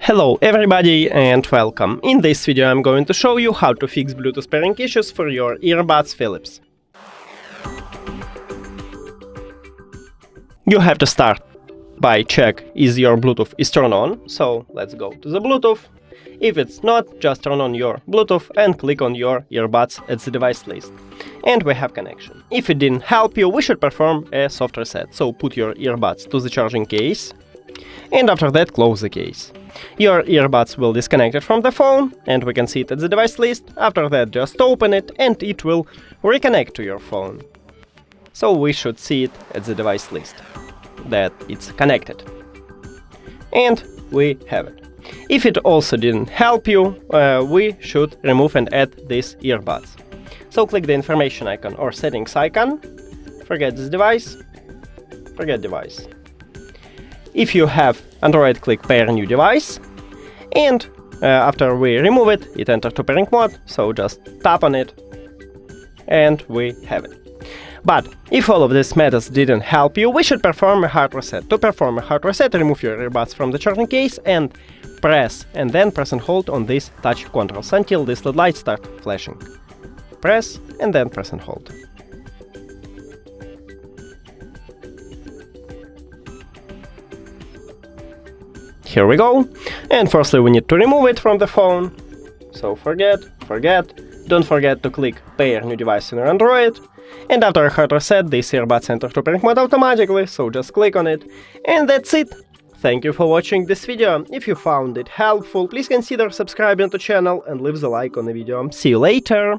Hello everybody and welcome. In this video I'm going to show you how to fix Bluetooth pairing issues for your earbuds Philips. You have to start by check is your Bluetooth is turned on, so let's go to the Bluetooth. If it's not, just turn on your Bluetooth and click on your earbuds at the device list. And we have connection. If it didn't help you, we should perform a soft reset, so put your earbuds to the charging case and after that close the case. Your earbuds will disconnect it from the phone and we can see it at the device list. After that just open it and it will reconnect to your phone. So we should see it at the device list that it's connected. And we have it. If it also didn't help you, we should remove and add these earbuds. So click the information icon or settings icon, forget this device, forget device. If you have Android, click pair new device, and after we remove it, it enters to pairing mode, so just tap on it, and we have it. But if all of these methods didn't help you, we should perform a hard reset. To perform a hard reset, remove your earbuds from the charging case and press and hold on these touch controls until these LED lights start flashing. Press and then press and hold. Here we go. And firstly we need to remove it from the phone. So forget. Don't forget to click pair new device in your Android. And after a hard reset, these earbuds enter to pairing mode automatically, so just click on it. And that's it. Thank you for watching this video. If you found it helpful, please consider subscribing to the channel and leave the like on the video. See you later!